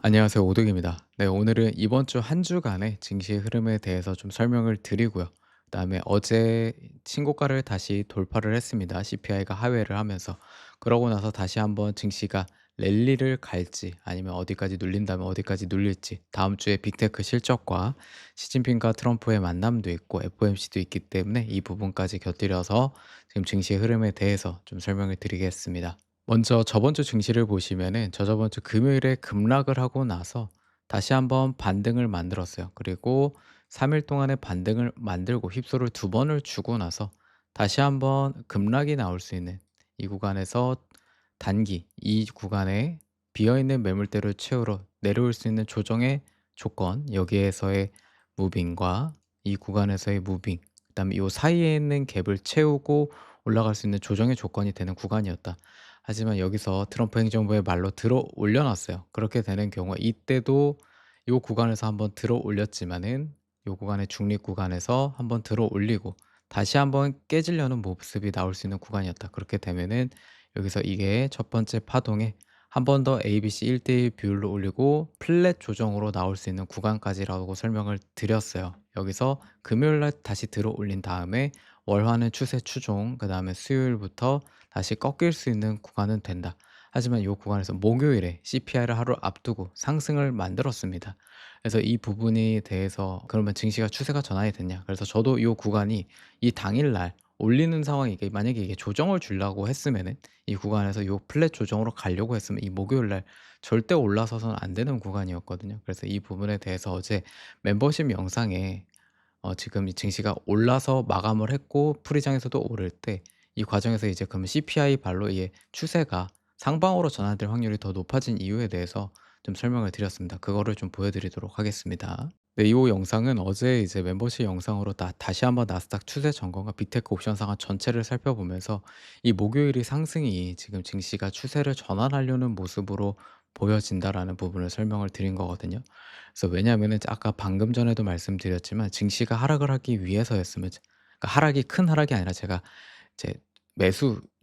안녕하세요. 오덕입니다. 네, 오늘은 이번 주 한 주간의 증시의 흐름에 대해서 좀 설명을 드리고요. 그다음에 어제 신고가를 다시 돌파를 했습니다. CPI가 하회를 하면서. 그러고 나서 다시 한번 증시가 랠리를 갈지 아니면 어디까지 눌린다면 어디까지 눌릴지 다음 주에 빅테크 실적과 시진핑과 트럼프의 만남도 있고 FOMC도 있기 때문에 이 부분까지 곁들여서 지금 증시의 흐름에 대해서 좀 설명을 드리겠습니다. 먼저 저번 주 증시를 보시면은 저저번 주 금요일에 급락을 하고 나서 다시 한번 반등을 만들었어요. 그리고 3일 동안의 반등을 만들고 휩소를 두 번을 주고 나서 다시 한번 급락이 나올 수 있는 이 구간에서 단기 이 구간에 비어 있는 매물대를 채우러 내려올 수 있는 조정의 조건, 여기에서의 무빙과 이 구간에서의 무빙, 그다음에 요 사이에 있는 갭을 채우고 올라갈 수 있는 조정의 조건이 되는 구간이었다. 하지만 여기서 트럼프 행정부의 말로 들어 올려 놨어요. 그렇게 되는 경우에 이때도 요 구간에서 한번 들어 올렸지만은 요 구간의 중립 구간에서 한번 들어 올리고 다시 한번 깨지려는 모습이 나올 수 있는 구간이었다. 그렇게 되면은 여기서 이게 첫 번째 파동에 한 번 더 ABC 1대1 비율로 올리고 플랫 조정으로 나올 수 있는 구간까지라고 설명을 드렸어요. 여기서 금요일 날 다시 들어 올린 다음에 월화는 추세 추종, 그다음에 수요일부터 다시 꺾일 수 있는 구간은 된다. 하지만 이 구간에서 목요일에 CPI를 하루 앞두고 상승을 만들었습니다. 그래서 이 부분에 대해서 그러면 증시가 추세가 전환이 됐냐? 그래서 저도 이 구간이 이 당일날 올리는 상황이 이게 만약에 이게 조정을 주려고 했으면은 이 구간에서 이 플랫 조정으로 가려고 했으면 이 목요일 날 절대 올라서서는 안 되는 구간이었거든요. 그래서 이 부분에 대해서 어제 멤버십 영상에 지금 이 증시가 올라서 마감을 했고 프리장에서도 오를 때 이 과정에서 이제 그러면 CPI 발로 이 추세가 상방으로 전환될 확률이 더 높아진 이유에 대해서 좀 설명을 드렸습니다. 그거를 좀 보여 드리도록 하겠습니다. 네, 이 영상은 어제 이제 멤버십 영상으로 다시 한번 나스닥 추세 점검과 빅테크 옵션 상황 전체를 살펴보면서 이 목요일이 상승이 지금 증시가 추세를 전환하려는 모습으로 보여진다라는 부분을 설명을 드린 거거든요. 그래서 왜냐하면은 아까 방금 전에도 말씀드렸지만 증시가 하락을 하기 위해서였으면 그러니까 하락이 큰 하락이 아니라 제가 이제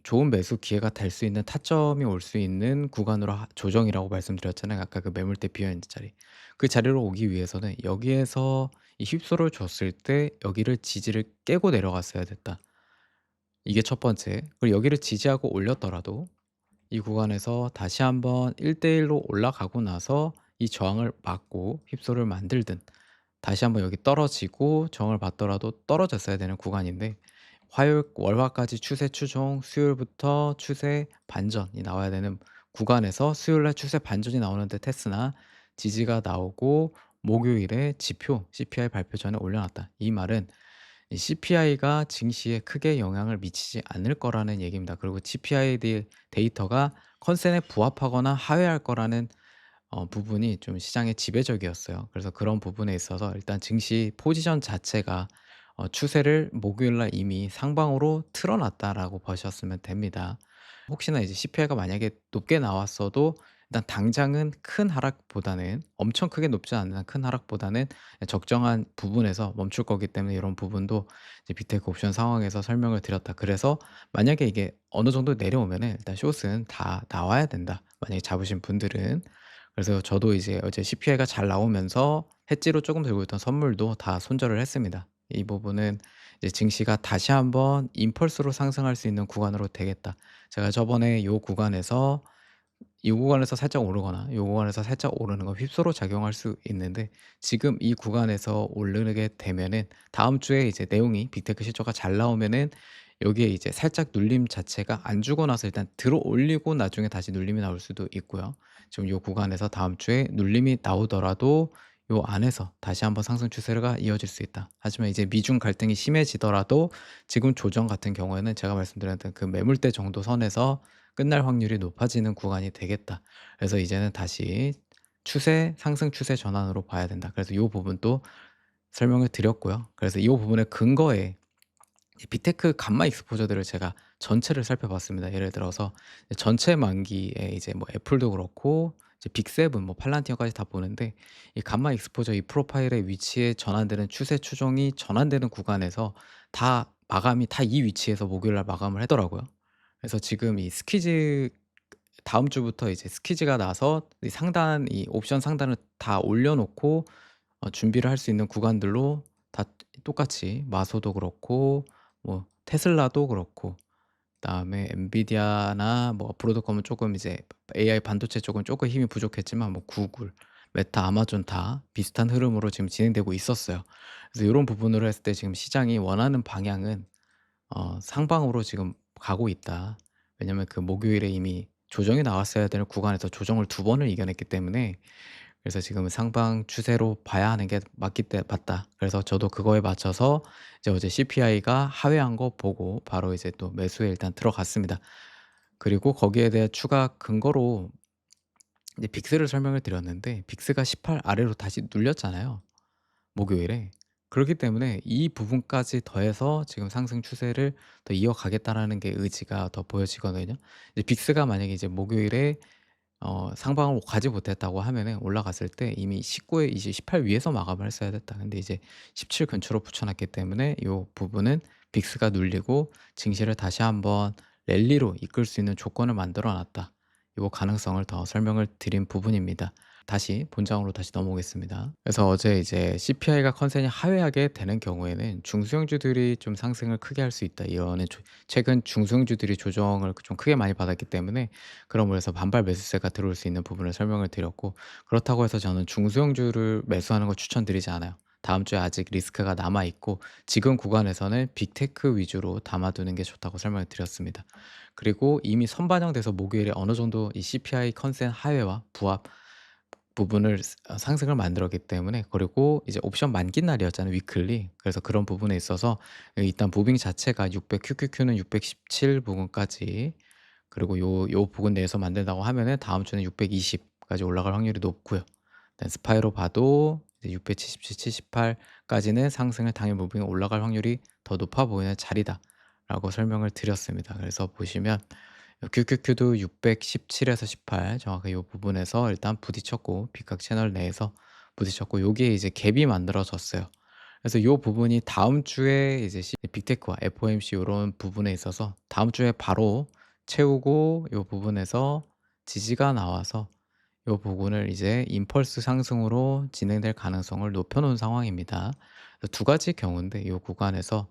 좋은 매수 기회가 될 수 있는 타점이 올 수 있는 구간으로 조정이라고 말씀드렸잖아요. 아까 그 매물대 비어 있는 자리. 그 자리로 오기 위해서는 여기에서 이 휩소를 줬을 때 여기를 지지를 깨고 내려갔어야 됐다. 이게 첫 번째. 그리고 여기를 지지하고 올렸더라도 이 구간에서 다시 한번 1대1로 올라가고 나서 이 저항을 막고 휩소를 만들든 다시 한번 여기 떨어지고 저항을 받더라도 떨어졌어야 되는 구간인데 화요일 월화까지 추세 추종, 수요일부터 추세 반전이 나와야 되는 구간에서 수요일 날 추세 반전이 나오는데 테스나 지지가 나오고 목요일에 지표 CPI 발표 전에 올려놨다. 이 말은 이 CPI가 증시에 크게 영향을 미치지 않을 거라는 얘기입니다. 그리고 CPI 데이터가 컨센에 부합하거나 하회할 거라는 부분이 좀 시장에 지배적이었어요. 그래서 그런 부분에 있어서 일단 증시 포지션 자체가 추세를 목요일 날 이미 상방으로 틀어 놨다라고 보셨으면 됩니다. 혹시나 이제 CPI가 만약에 높게 나왔어도 일단 당장은 큰 하락보다는 엄청 크게 높지 않는 큰 하락보다는 적정한 부분에서 멈출 거기 때문에 이런 부분도 이제 빅테크 옵션 상황에서 설명을 드렸다. 그래서 만약에 이게 어느 정도 내려오면은 일단 숏은 다 나와야 된다. 만약에 잡으신 분들은. 그래서 저도 이제 어제 CPI가 잘 나오면서 해지로 조금 들고 있던 선물도 다 손절을 했습니다. 이 부분은 이제 증시가 다시 한번 임펄스로 상승할 수 있는 구간으로 되겠다. 제가 저번에 요 구간에서 이 구간에서 살짝 오르거나 요 구간에서 살짝 오르는 건 휩소로 작용할 수 있는데 지금 이 구간에서 오르게 되면은 다음 주에 이제 내용이 빅테크 실적가 잘 나오면은 여기에 이제 살짝 눌림 자체가 안 주고 나서 일단 들어 올리고 나중에 다시 눌림이 나올 수도 있고요. 지금 요 구간에서 다음 주에 눌림이 나오더라도 요 안에서 다시 한번 상승 추세가 이어질 수 있다. 하지만 이제 미중 갈등이 심해지더라도 지금 조정 같은 경우에는 제가 말씀드렸던 그 매물대 정도 선에서 끝날 확률이 높아지는 구간이 되겠다. 그래서 이제는 다시 상승 추세 전환으로 봐야 된다. 그래서 이 부분도 설명을 드렸고요. 그래서 이 부분의 근거에 이 빅테크 감마 익스포저들을 제가 전체를 살펴봤습니다. 예를 들어서 전체 만기에 이제 뭐 애플도 그렇고 이제 빅세븐 뭐 팔란티어까지 다 보는데 이 감마 익스포저 이 프로파일의 위치에 전환되는 추세 추종이 전환되는 구간에서 마감이 다 이 위치에서 목요일 날 마감을 하더라고요. 그래서 지금 이 스퀴즈 다음 주부터 이제 스키즈가 나서 이 상단 이 옵션 상단을 다 올려 놓고 준비를 할 수 있는 구간들로 다 똑같이 마소도 그렇고 뭐 테슬라도 그렇고 그다음에 엔비디아나 뭐 브로드컴은 쪼끔 이제 AI 반도체 쪽은 쪼끔 힘이 부족했지만 뭐 구글, 메타, 아마존 다 비슷한 흐름으로 지금 진행되고 있었어요. 그래서 요런 부분으로 했을 때 지금 시장이 원하는 방향은 상방으로 지금 가고 있다. 왜냐면 그 목요일에 이미 조정이 나왔어야 되는 구간에서 조정을 두 번을 이겨냈기 때문에 그래서 지금은 상방 추세로 봐야 하는 게 맞기 때 맞다. 그래서 저도 그거에 맞춰서 이제 어제 CPI가 하회한 거 보고 바로 이제 또 매수에 일단 들어갔습니다. 그리고 거기에 대해 추가 근거로 이제 빅스를 설명을 드렸는데 빅스가 18 아래로 다시 눌렸잖아요, 목요일에. 그렇기 때문에 이 부분까지 더해서 지금 상승 추세를 더 이어가겠다라는 게 의지가 더 보여지거든요. 이제 빅스가 만약에 이제 목요일에 상방을 가지 못했다고 하면은 올라갔을 때 이미 19에 이제 18 위에서 마감을 했어야 됐다. 근데 이제 17 근처로 붙여 놨기 때문에 요 부분은 빅스가 눌리고 증시를 다시 한번 랠리로 이끌 수 있는 조건을 만들어 놨다. 요 가능성을 더 설명을 드린 부분입니다. 다시 본장으로 다시 넘어오겠습니다. 그래서 어제 이제 CPI가 컨센이 하회하게 되는 경우에는 중소형주들이 좀 상승을 크게 할 수 있다. 이거는 최근 중소형주들이 조정을 좀 크게 많이 받았기 때문에 그럼으로 해서 반발 매수세가 들어올 수 있는 부분을 설명을 드렸고 그렇다고 해서 저는 중소형주를 매수하는 걸 추천드리지 않아요. 다음 주에 아직 리스크가 남아 있고 지금 구간에서는 빅테크 위주로 담아두는 게 좋다고 설명을 드렸습니다. 그리고 이미 선반영돼서 목요일에 어느 정도 이 CPI 컨센 하회와 부합 부분을 상승을 만들었기 때문에 그리고 이제 옵션 만기 날이었잖아요, 위클리. 그래서 그런 부분에 있어서 일단 무빙 자체가 600 QQQ는 617 부근까지 그리고 요 부근 내에서 만든다고 하면은 다음 주는 620 까지 올라갈 확률이 높고요. 일단 스파이로 봐도 이제 677, 78 까지는 상승을 당일 무빙에 올라갈 확률이 더 높아 보이는 자리다라고 설명을 드렸습니다. 그래서 보시면 QQQ도 617에서 18 정확하게 요 부분에서 일단 부딪혔고 빅각 채널 내에서 부딪혔고 요게 이제 갭이 만들어졌어요. 그래서 요 부분이 다음 주에 이제 빅테크와 FOMC 요런 부분에 있어서 다음 주에 바로 채우고 요 부분에서 지지가 나와서 요 부분을 이제 임펄스 상승으로 진행될 가능성을 높여 놓은 상황입니다. 그래서 두 가지 경우인데 요 구간에서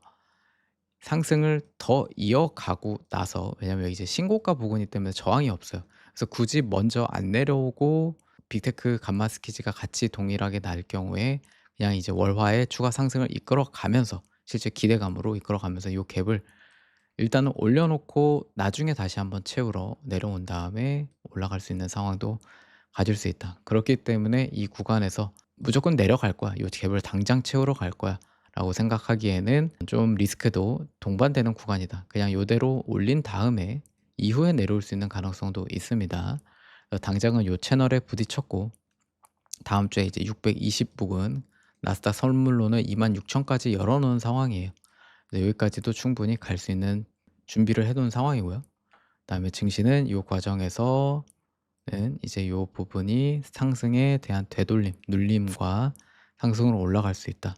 상승을 더 이어가고 나서 왜냐면 여기 이제 신고가 부근이기 때문에 저항이 없어요. 그래서 굳이 먼저 안 내려오고 빅테크 감마 스키즈가 같이 동일하게 날 경우에 그냥 이제 월화의 추가 상승을 이끌어 가면서 실제 기대감으로 이끌어 가면서 요 갭을 일단은 올려 놓고 나중에 다시 한번 채우러 내려온 다음에 올라갈 수 있는 상황도 가질 수 있다. 그렇기 때문에 이 구간에서 '무조건 내려갈 거야. 요 갭을 당장 채우러 갈 거야.'라고 생각하기에는 좀 리스크도 동반되는 구간이다. 그냥 요대로 올린 다음에 이후에 내려올 수 있는 가능성도 있습니다. 당장은 요 채널에 부딪혔고 다음 주에 이제 620 부근 나스닥 선물로는 26,000 까지 열어 놓은 상황이에요. 네, 여기까지도 충분히 갈 수 있는 준비를 해 놓은 상황이고요. 그다음에 증시는 이 과정에서는 이제 이 부분이 상승에 대한 되돌림, 눌림과 상승으로 올라갈 수 있다.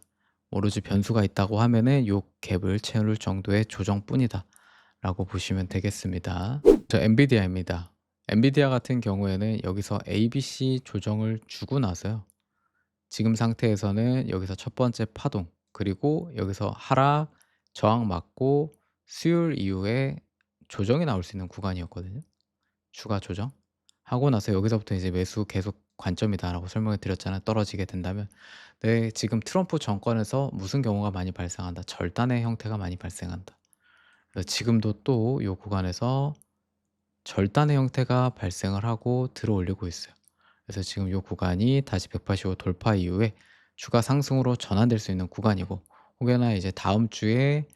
오로지 변수가 있다고 하면은 요 갭을 채울 정도의 조정뿐이다라고 보시면 되겠습니다. 저 엔비디아입니다. 엔비디아 같은 경우에는 여기서 ABC 조정을 주고 나서요. 지금 상태에서는 여기서 첫 번째 파동 그리고 여기서 하락, 저항 맞고 수요일 이후에 조정이 나올 수 있는 구간이었거든요. 추가 조정. 하고 나서 여기서부터 이제 매수 계속 관점이다라고 설명을 드렸잖아요. 떨어지게 된다면. 네, 지금 트럼프 정권에서 무슨 경우가 많이 발생한다. 절단의 형태가 많이 발생한다. 그래서 지금도 또 이 구간에서 절단의 형태가 발생을 하고 들어올리고 있어요. 그래서 지금 이 구간이 다시 185 돌파 이후에 추가 상승으로 전환될 수 있는 구간이고 혹여나 이제 다음 주에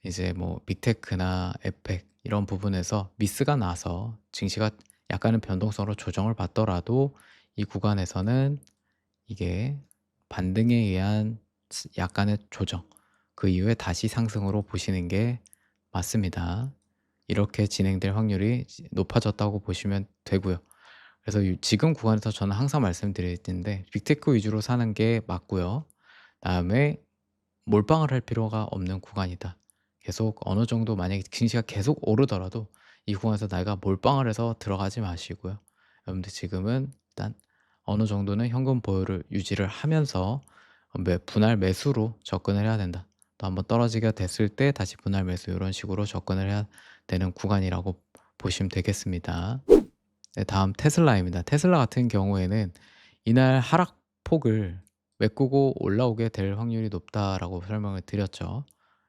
이제 뭐 빅테크나 에펙 이런 부분에서 미스가 나서 증시가 약간의 변동성으로 조정을 받더라도 이 구간에서는 이게 반등에 의한 약간의 조정 그 이후에 다시 상승으로 보시는 게 맞습니다. 이렇게 진행될 확률이 높아졌다고 보시면 되고요. 그래서 지금 구간에서 저는 항상 말씀드릴 텐데 빅테크 위주로 사는 게 맞고요. 그다음에 몰빵을 할 필요가 없는 구간이다. 계속 어느 정도 만약에 증시가 계속 오르더라도 이 구간에서 내가 몰빵을 해서 들어가지 마시고요. 여러분들 지금은 일단 어느 정도는 현금 보유를 유지를 하면서 매 분할 매수로 접근을 해야 된다. 또 한번 떨어지게 됐을 때 다시 분할 매수 이런 식으로 접근을 해야 되는 구간이라고 보시면 되겠습니다. 네, 다음 테슬라입니다. 테슬라 같은 경우에는 이날 하락폭을 메꾸고 올라오게 될 확률이 높다라고 설명을 드렸죠.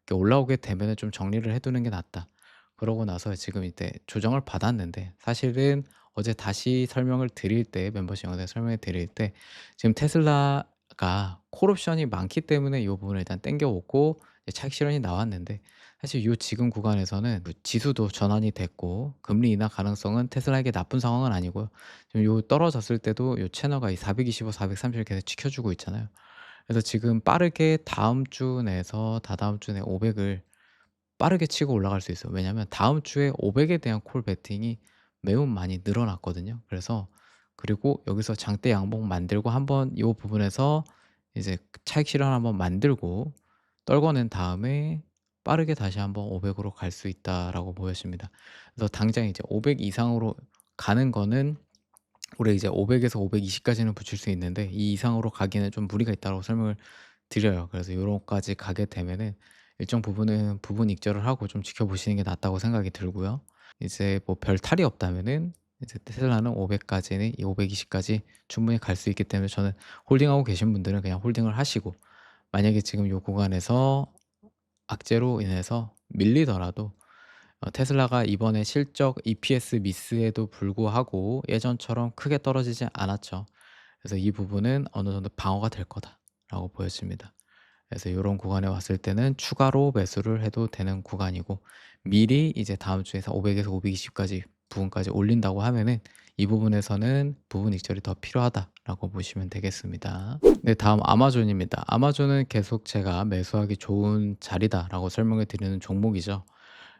이렇게 올라오게 되면은 좀 정리를 해 두는 게 낫다. 그러고 나서 지금 이때 조정을 받았는데 사실은 어제 다시 설명을 드릴 때 멤버십 영상에 설명을 드릴 때 지금 테슬라가 콜옵션이 많기 때문에 이 부분을 일단 땡겨 오고 이제 차익 실현이 나왔는데 사실 요 지금 구간에서는 그 지수도 전환이 됐고 금리 인하 가능성은 테슬라에게 나쁜 상황은 아니고요. 지금 요 떨어졌을 때도 요 채널가 이 425, 430을 계속 지켜주고 있잖아요. 그래서 지금 빠르게 다음 주 내에서 다다음 주 내 500을 빠르게 치고 올라갈 수 있어요. 왜냐하면 다음 주에 500에 대한 콜 베팅이 매우 많이 늘어났거든요. 그래서 그리고 여기서 장대 양봉 만들고 한번 요 부분에서 이제 차익 실현 한번 만들고 떨궈낸 다음에 빠르게 다시 한번 500 으로 갈 수 있다라고 보여집니다. 그래서 당장 이제 500 이상으로 가는 거는 올해 이제 500 에서 520 까지는 붙일 수 있는데 이 이상으로 가기에는 좀 무리가 있다고 설명을 드려요. 그래서 요런까지 가게 되면은 일정 부분은 부분 익절을 하고 좀 지켜보시는 게 낫다고 생각이 들고요. 이제 뭐 별 탈이 없다면은 이제 테슬라는 500 까지는 이 520 까지 충분히 갈 수 있기 때문에 저는 홀딩하고 계신 분들은 그냥 홀딩을 하시고 만약에 지금 요 구간에서 악재로 인해서 밀리더라도 테슬라가 이번에 실적 EPS 미스에도 불구하고 예전처럼 크게 떨어지지 않았죠. 그래서 이 부분은 어느 정도 방어가 될 거다라고 보여집니다. 그래서 이런 구간에 왔을 때는 추가로 매수를 해도 되는 구간이고 미리 이제 다음 주에서 500 에서 520 까지 부분까지 올린다고 하면은 이 부분에서는 부분 익절이 더 필요하다라고 보시면 되겠습니다. 네, 다음 아마존입니다. 아마존은 계속 제가 매수하기 좋은 자리다라고 설명을 드리는 종목이죠.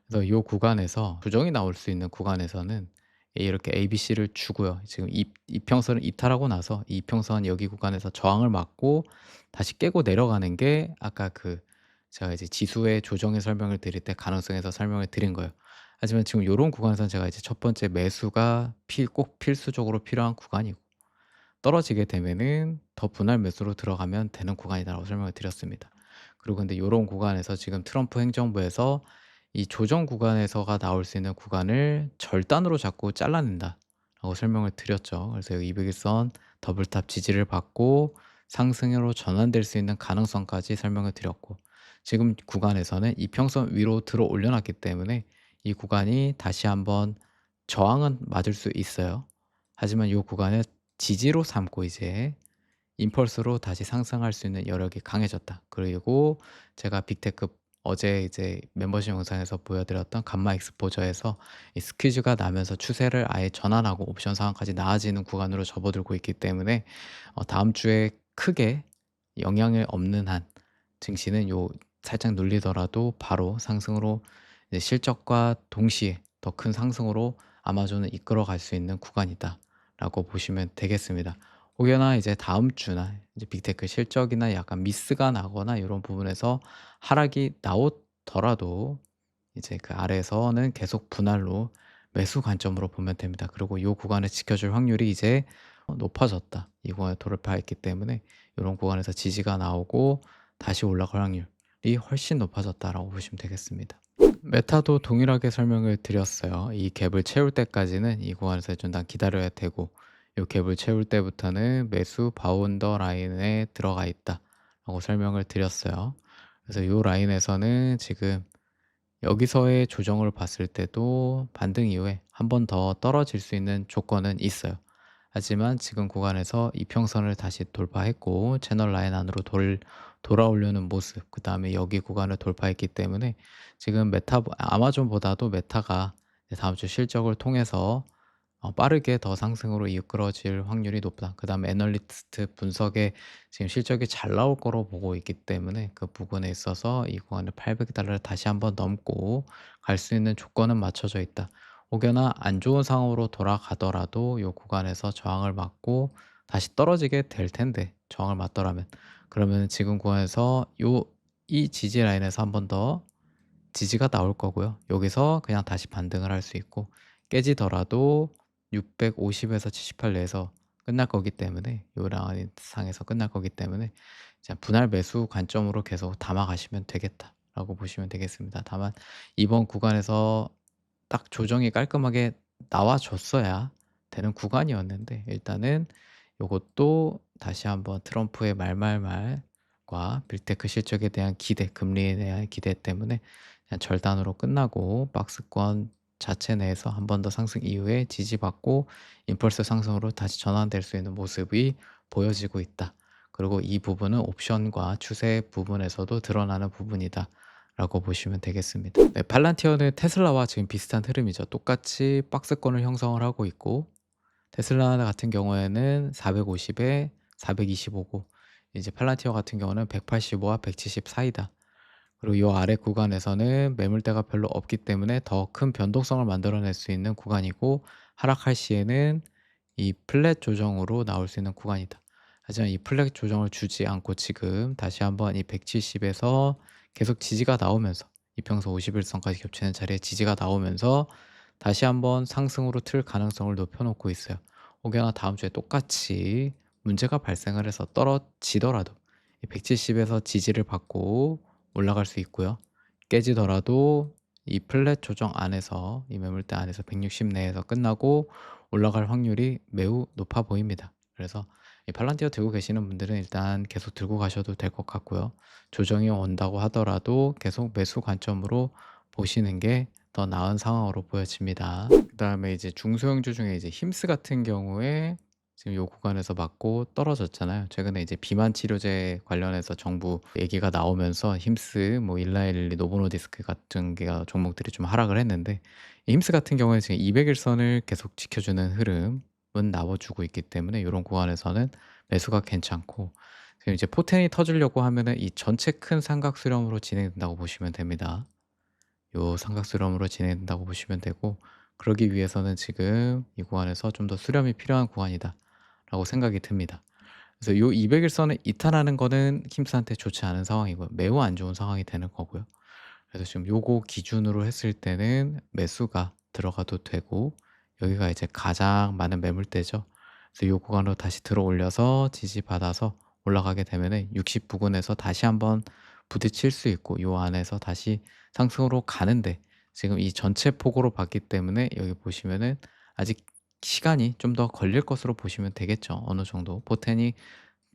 그래서 요 구간에서 조정이 나올 수 있는 구간에서는 이렇게 ABC를 주고요. 지금 이평선을 이탈하고 나서 이 이평선 여기 구간에서 저항을 맞고 다시 깨고 내려가는 게 아까 그 제가 이제 지수의 조정의 설명을 드릴 때 가능성에서 설명을 드린 거예요. 하지만 지금 요런 구간에서는 제가 이제 첫 번째 매수가 꼭 필수적으로 필요한 구간이고 떨어지게 되면은 더 분할 매수로 들어가면 되는 구간이다라고 설명을 드렸습니다. 그리고 근데 요런 구간에서 지금 트럼프 행정부에서 이 조정 구간에서가 나올 수 있는 구간을 절단으로 자꾸 잘라낸다라고 설명을 드렸죠. 그래서 여기 200일선 더블탑 지지를 받고 상승으로 전환될 수 있는 가능성까지 설명을 드렸고 지금 구간에서는 이평선 위로 들어 올려놨기 때문에 이 구간이 다시 한번 저항은 맞을 수 있어요. 하지만 이 구간을 지지로 삼고 이제 임펄스로 다시 상승할 수 있는 여력이 강해졌다. 그리고 제가 빅테크 어제 이제 멤버십 영상에서 보여드렸던 감마 익스포저에서 이 스퀴즈가 나면서 추세를 아예 전환하고 옵션 상황까지 나아지는 구간으로 접어들고 있기 때문에 다음 주에 크게 영향이 없는 한 증시는 요 살짝 눌리더라도 바로 상승으로 이제 실적과 동시에 더 큰 상승으로 아마존을 이끌어 갈 수 있는 구간이다라고 보시면 되겠습니다. 혹여나 이제 다음 주나 이제 빅테크 실적이나 약간 미스가 나거나 이런 부분에서 하락이 나오더라도 이제 그 아래에서는 계속 분할로 매수 관점으로 보면 됩니다. 그리고 이 구간을 지켜줄 확률이 이제 높아졌다. 이 구간에 돌파했기 때문에 이런 구간에서 지지가 나오고 다시 올라갈 확률이 훨씬 높아졌다라고 보시면 되겠습니다. 메타도 동일하게 설명을 드렸어요. 이 갭을 채울 때까지는 이 구간에서 좀 더 기다려야 되고 이 갭을 채울 때부터는 매수 바운더 라인에 들어가 있다라고 설명을 드렸어요. 그래서 이 라인에서는 지금 여기서의 조정을 봤을 때도 반등 이후에 한 번 더 떨어질 수 있는 조건은 있어요. 하지만 지금 구간에서 이평선을 다시 돌파했고 채널 라인 안으로 돌아오려는 모습 그다음에 여기 구간을 돌파했기 때문에 지금 아마존보다도 메타가 이제 다음 주 실적을 통해서 빠르게 더 상승으로 이끌어질 확률이 높다. 그다음에 애널리스트 분석에 지금 실적이 잘 나올 거로 보고 있기 때문에 그 부분에 있어서 이 구간을 $800를 다시 한번 넘고 갈 수 있는 조건은 맞춰져 있다. 혹여나 안 좋은 상황으로 돌아가더라도 이 구간에서 저항을 맞고 다시 떨어지게 될 텐데 저항을 맞더라면 그러면 지금 구간에서 이 지지 라인에서 한번 더 지지가 나올 거고요. 여기서 그냥 다시 반등을 할 수 있고, 깨지더라도 650에서 78 내에서 끝날 거기 때문에, 요 라인 상에서 끝날 거기 때문에 이제 분할 매수 관점으로 계속 담아 가시면 되겠다라고 보시면 되겠습니다. 다만 이번 구간에서 딱 조정이 깔끔하게 나와 줬어야 되는 구간이었는데, 일단은 요것도 다시 한번 트럼프의 말말말과 빅테크 실적에 대한 기대, 금리에 대한 기대 때문에 그냥 절단으로 끝나고, 박스권 자체 내에서 한 번 더 상승 이후에 지지받고 임펄스 상승으로 다시 전환될 수 있는 모습이 보여지고 있다. 그리고 이 부분은 옵션과 추세 부분에서도 드러나는 부분이다 라고 보시면 되겠습니다. 네, 팔란티어는 테슬라와 지금 비슷한 흐름이죠. 똑같이 박스권을 형성을 하고 있고, 테슬라 같은 경우에는 450에 425고, 이제 팔란티어 같은 경우는 185와 170 사이다. 그리고 이 아래 구간에서는 매물대가 별로 없기 때문에 더 큰 변동성을 만들어낼 수 있는 구간이고, 하락할 시에는 이 플랫 조정으로 나올 수 있는 구간이다. 하지만 이 플랫 조정을 주지 않고 지금 다시 한번 이 170에서 계속 지지가 나오면서, 이평선 51선까지 겹치는 자리에 지지가 나오면서 다시 한번 상승으로 틀 가능성을 높여놓고 있어요. 혹여나 다음 주에 똑같이 문제가 발생을 해서 떨어지더라도 이 170에서 지지를 받고 올라갈 수 있고요. 깨지더라도 이 플랫 조정 안에서, 이 매물대 안에서 160 내에서 끝나고 올라갈 확률이 매우 높아 보입니다. 그래서 이 팔란티어 들고 계시는 분들은 일단 계속 들고 가셔도 될 것 같고요. 조정이 온다고 하더라도 계속 매수 관점으로 보시는 게 더 나은 상황으로 보여집니다. 그다음에 이제 중소형주 중에 이제 힘스 같은 경우에 지금 요 구간에서 맞고 떨어졌잖아요. 최근에 이제 비만 치료제 관련해서 정부 얘기가 나오면서 힘스, 뭐 일라일리, 노보노디스크 같은 게 종목들이 좀 하락을 했는데, 이 힘스 같은 경우에 지금 200일선을 계속 지켜주는 흐름은 나와주고 있기 때문에 이런 구간에서는 매수가 괜찮고, 지금 이제 포텐이 터지려고 하면은 이 전체 큰 삼각 수렴으로 진행된다고 보시면 됩니다. 요 삼각 수렴으로 진행된다고 보시면 되고, 그러기 위해서는 지금 이 구간에서 좀 더 수렴이 필요한 구간이다라고 생각이 듭니다. 그래서 요 200일선을 이탈하는 거는 힘스한테 좋지 않은 상황이고요. 매우 안 좋은 상황이 되는 거고요. 그래서 지금 요거 기준으로 했을 때는 매수가 들어가도 되고, 여기가 이제 가장 많은 매물대죠. 그래서 요 구간으로 다시 들어 올려서 지지받아서 올라가게 되면은 60 부근에서 다시 한번 부딪힐 수 있고, 요 안에서 다시 상승으로 가는데, 지금 이 전체 폭으로 봤기 때문에 여기 보시면은 아직 시간이 좀 더 걸릴 것으로 보시면 되겠죠. 어느 정도 포텐이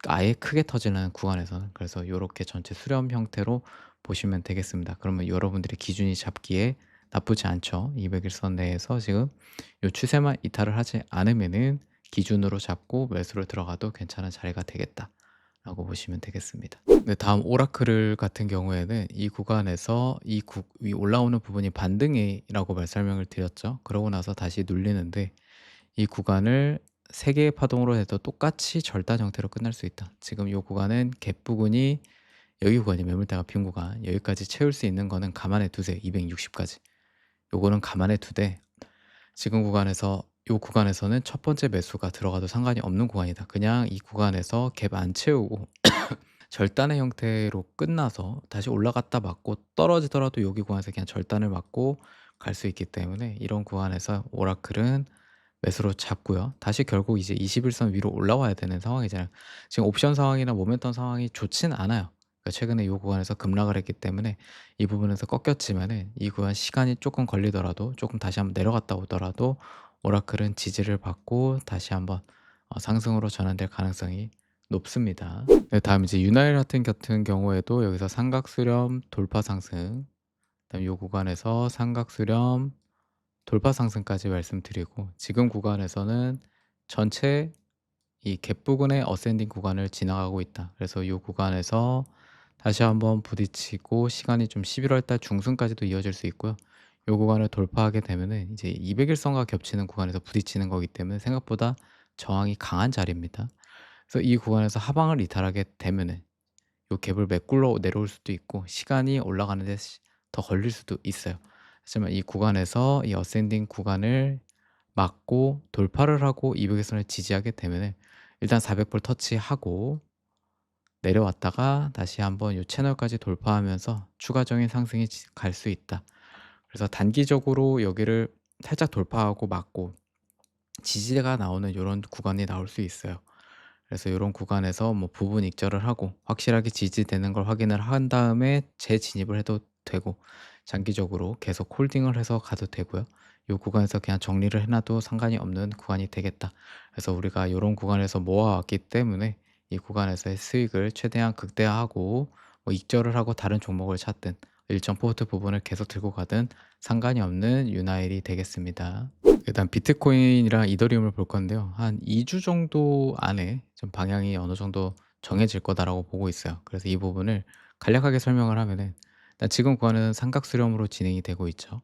아예 크게 터지는 구간에서는. 그래서 요렇게 전체 수렴 형태로 보시면 되겠습니다. 그러면 여러분들이 기준이 잡기에 나쁘지 않죠. 200일선 내에서 지금 요 추세만 이탈을 하지 않으면은 기준으로 잡고 매수를 들어가도 괜찮은 자리가 되겠다라고 보시면 되겠습니다. 네, 다음 오라클 같은 경우에는 이 구간에서 이 올라오는 부분이 반등이라고 설명을 드렸죠. 그러고 나서 다시 눌리는데, 이 구간을 3 개의 파동으로 해도 똑같이 절단 형태로 끝날 수 있다. 지금 이 구간은 갭 부분이, 여기 구간이 매물대가 빈 구간, 여기까지 채울 수 있는 거는 감안해 두세요. 260까지. 요거는 감안해 두되, 지금 구간에서, 요 구간에서는 첫 번째 매수가 들어가도 상관이 없는 구간이다. 그냥 이 구간에서 갭 안 채우고 절단의 형태로 끝나서 다시 올라갔다 맞고 떨어지더라도 여기 구간에서 그냥 절단을 맞고 갈 수 있기 때문에, 이런 구간에서 오라클은 매수로 잡고요. 다시 결국 이제 21선 위로 올라와야 되는 상황이잖아요. 지금 옵션 상황이나 모멘텀 상황이 좋진 않아요. 그러니까 최근에 이 구간에서 급락을 했기 때문에 이 부분에서 꺾였지만은, 이 구간 시간이 조금 걸리더라도, 조금 다시 한번 내려갔다 오더라도 오라클은 지지를 받고 다시 한번 상승으로 전환될 가능성이 높습니다. 네, 다음 이제 유나일 같은 경우에도 여기서 삼각 수렴 돌파 상승, 그다음 이 구간에서 삼각 수렴 돌파 상승까지 말씀드리고, 지금 구간에서는 전체 이 갭 부근의 어센딩 구간을 지나가고 있다. 그래서 이 구간에서 다시 한번 부딪히고 시간이 좀 11월 달 중순까지도 이어질 수 있고요. 이 구간을 돌파하게 되면은 이제 200일선과 겹치는 구간에서 부딪히는 거기 때문에 생각보다 저항이 강한 자리입니다. 그래서 이 구간에서 하방을 이탈하게 되면은 요 갭을 메꿀러 내려올 수도 있고, 시간이 올라가는 데 더 걸릴 수도 있어요. 하지만 이 구간에서 이 어센딩 구간을 막고 돌파를 하고 200일선을 지지하게 되면은 일단 400불 터치하고 내려왔다가 다시 한번 요 채널까지 돌파하면서 추가적인 상승이 갈 수 있다. 그래서 단기적으로 여기를 살짝 돌파하고 막고 지지가 나오는 요런 구간이 나올 수 있어요. 그래서 요런 구간에서 뭐 부분 익절을 하고 확실하게 지지되는 걸 확인을 한 다음에 재진입을 해도 되고, 장기적으로 계속 홀딩을 해서 가도 되고요. 요 구간에서 그냥 정리를 해 놔도 상관이 없는 구간이 되겠다. 그래서 우리가 요런 구간에서 모아왔기 때문에 이 구간에서의 수익을 최대한 극대화하고 뭐 익절을 하고 다른 종목을 찾든 일정 포트 부분을 계속 들고 가든 상관이 없는 윤화일이 되겠습니다. 일단 비트코인이랑 이더리움을 볼 건데요. 한 2주 정도 안에 좀 방향이 어느 정도 정해질 거다라고 보고 있어요. 그래서 이 부분을 간략하게 설명을 하면은, 일단 지금 구간은 삼각수렴으로 진행이 되고 있죠.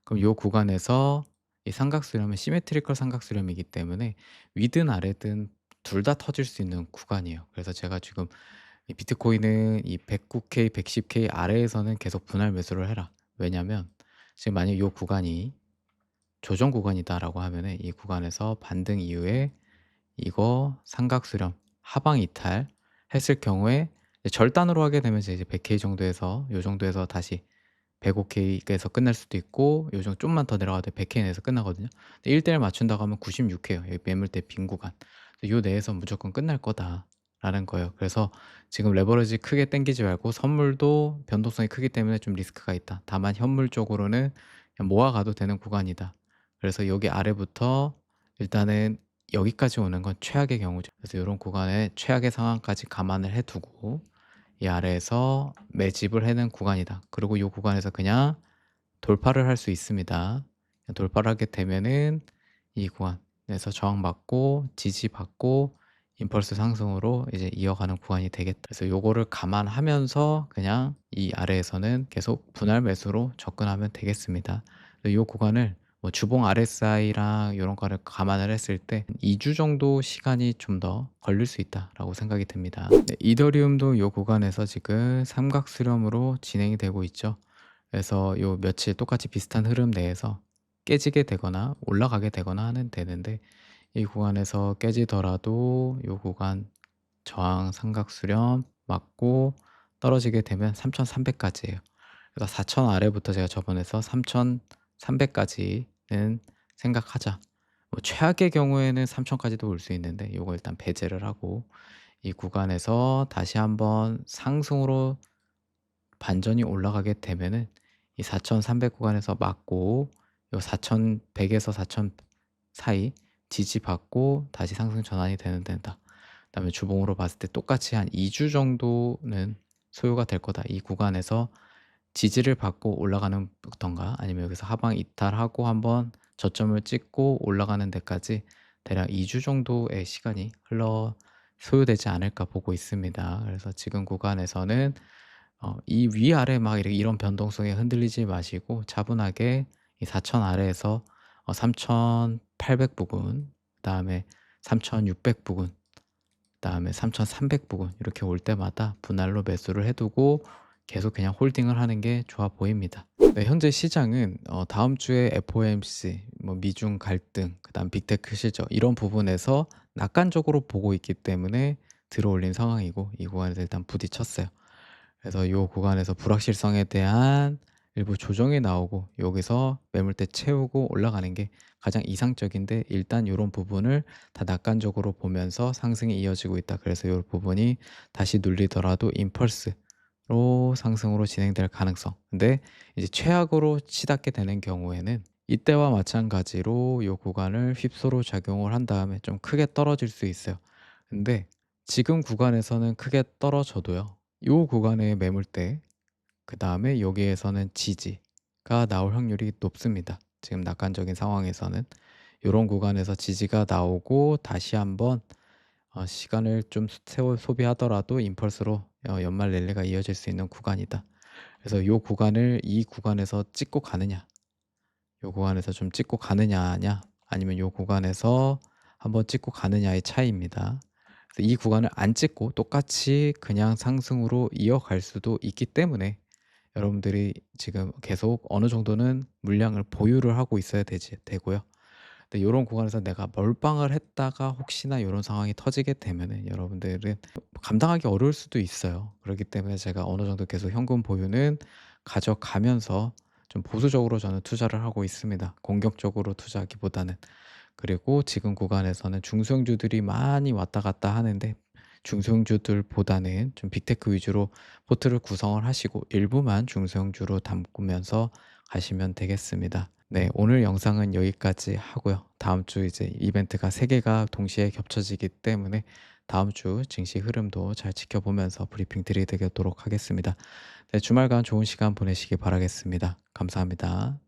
그럼 요 구간에서 이 삼각수렴은 시메트리컬 삼각수렴이기 때문에 위든 아래든 둘 다 터질 수 있는 구간이에요. 그래서 제가 지금 이 비트코인은 이 109K, 110K 아래에서는 계속 분할 매수를 해라. 왜냐면 지금 만약 요 구간이 조정 구간이다라고 하면은 이 구간에서 반등 이후에 이거 삼각수렴 하방 이탈 했을 경우에 이제 절단으로 하게 되면 이제 100K 정도에서 요 정도에서 다시 105K에서 끝날 수도 있고, 요정 좀만 더 내려가도 100K 내에서 끝나거든요. 근데 1대1 맞춘다고 하면 96K예요. 여기 매물대 빈 구간. 요 내에서 무조건 끝날 거다라는 거예요. 그래서 지금 레버리지 크게 당기지 말고, 선물도 변동성이 크기 때문에 좀 리스크가 있다. 다만 현물 쪽으로는 그냥 모아가도 되는 구간이다. 그래서 여기 아래부터 일단은 여기까지 오는 건 최악의 경우죠. 그래서 요런 구간에 최악의 상황까지 감안을 해 두고 이 아래에서 매집을 해는 구간이다. 그리고 이 구간에서 그냥 돌파를 할 수 있습니다. 돌파를 하게 되면은 이 구간에서 저항받고 지지받고 임펄스 상승으로 이제 이어가는 구간이 되겠다. 그래서 요거를 감안하면서 그냥 이 아래에서는 계속 분할 매수로 접근하면 되겠습니다. 이 구간을 뭐 주봉 RSI랑 이런 거를 감안을 했을 때 2주 정도 시간이 좀 더 걸릴 수 있다라고 생각이 듭니다. 네, 이더리움도 이 구간에서 지금 삼각 수렴으로 진행이 되고 있죠. 그래서 요 며칠 똑같이 비슷한 흐름 내에서 깨지게 되거나 올라가게 되거나 하는 되는데, 이 구간에서 깨지더라도 요 구간 저항 삼각 수렴 맞고 떨어지게 되면 3,300 까지예요. 그래서 4,000 아래부터 제가 저번에서 3,300 까지는 생각하자. 뭐 최악의 경우에는 3,000 까지도 올 수 있는데 요거 일단 배제를 하고, 이 구간에서 다시 한번 상승으로 반전이 올라가게 되면은 이 4,300 구간에서 막고 요 4,100 에서 4,000 사이 지지받고 다시 상승 전환이 되는 된다. 그다음에 주봉으로 봤을 때 똑같이 한 2주 정도는 소요가 될 거다. 이 구간에서 지지를 받고 올라가는 던가 아니면 여기서 하방 이탈하고 한번 저점을 찍고 올라가는 데까지 대략 2주 정도의 시간이 흘러 소요되지 않을까 보고 있습니다. 그래서 지금 구간에서는 이 위아래 막 이런 변동성에 흔들리지 마시고 차분하게 이 4,000 아래에서 3,800 부근, 그다음에 3,600 부근, 그다음에 3,300 부근 이렇게 올 때마다 분할로 매수를 해 두고 계속 그냥 홀딩을 하는 게 좋아 보입니다. 네, 현재 시장은 다음 주에 FOMC, 뭐 미중 갈등, 그다음 빅테크 실적 이런 부분에서 낙관적으로 보고 있기 때문에 들어올린 상황이고, 이 구간에서 일단 부딪혔어요. 그래서 이 구간에서 불확실성에 대한 일부 조정이 나오고 여기서 매물대 채우고 올라가는 게 가장 이상적인데, 일단 이런 부분을 다 낙관적으로 보면서 상승이 이어지고 있다. 그래서 이 부분이 다시 눌리더라도 임펄스로 상승으로 진행될 가능성. 근데 이제 최악으로 치닫게 되는 경우에는 이때와 마찬가지로 이 구간을 휩소로 작용을 한 다음에 좀 크게 떨어질 수 있어요. 근데 지금 구간에서는 크게 떨어져도요, 요 구간의 매물대, 그다음에 여기에서는 지지가 나올 확률이 높습니다. 지금 낙관적인 상황에서는 요런 구간에서 지지가 나오고 다시 한번 시간을 좀 세월 소비하더라도 임펄스로 연말 랠리가 이어질 수 있는 구간이다. 그래서 요 구간을 이 구간에서 찍고 가느냐, 요 구간에서 좀 찍고 가느냐냐, 아니면 요 구간에서 한번 찍고 가느냐의 차이입니다. 그래서 이 구간을 안 찍고 똑같이 그냥 상승으로 이어갈 수도 있기 때문에 여러분들이 지금 계속 어느 정도는 물량을 보유를 하고 있어야 되고요. 근데 요런 구간에서 내가 몰빵을 했다가 혹시나 요런 상황이 터지게 되면은 여러분들은 감당하기 어려울 수도 있어요. 그렇기 때문에 제가 어느 정도 계속 현금 보유는 가져가면서 좀 보수적으로 저는 투자를 하고 있습니다, 공격적으로 투자하기보다는. 그리고 지금 구간에서는 중소형주들이 많이 왔다 갔다 하는데 중소형주들보다는 좀 빅테크 위주로 포트를 구성을 하시고 일부만 중소형주로 담으면서 가시면 되겠습니다. 네, 오늘 영상은 여기까지 하고요. 다음 주 이제 이벤트가 3 개가 동시에 겹쳐지기 때문에 다음 주 증시 흐름도 잘 지켜보면서 브리핑 드리도록 하겠습니다. 네, 주말간 좋은 시간 보내시기 바라겠습니다. 감사합니다.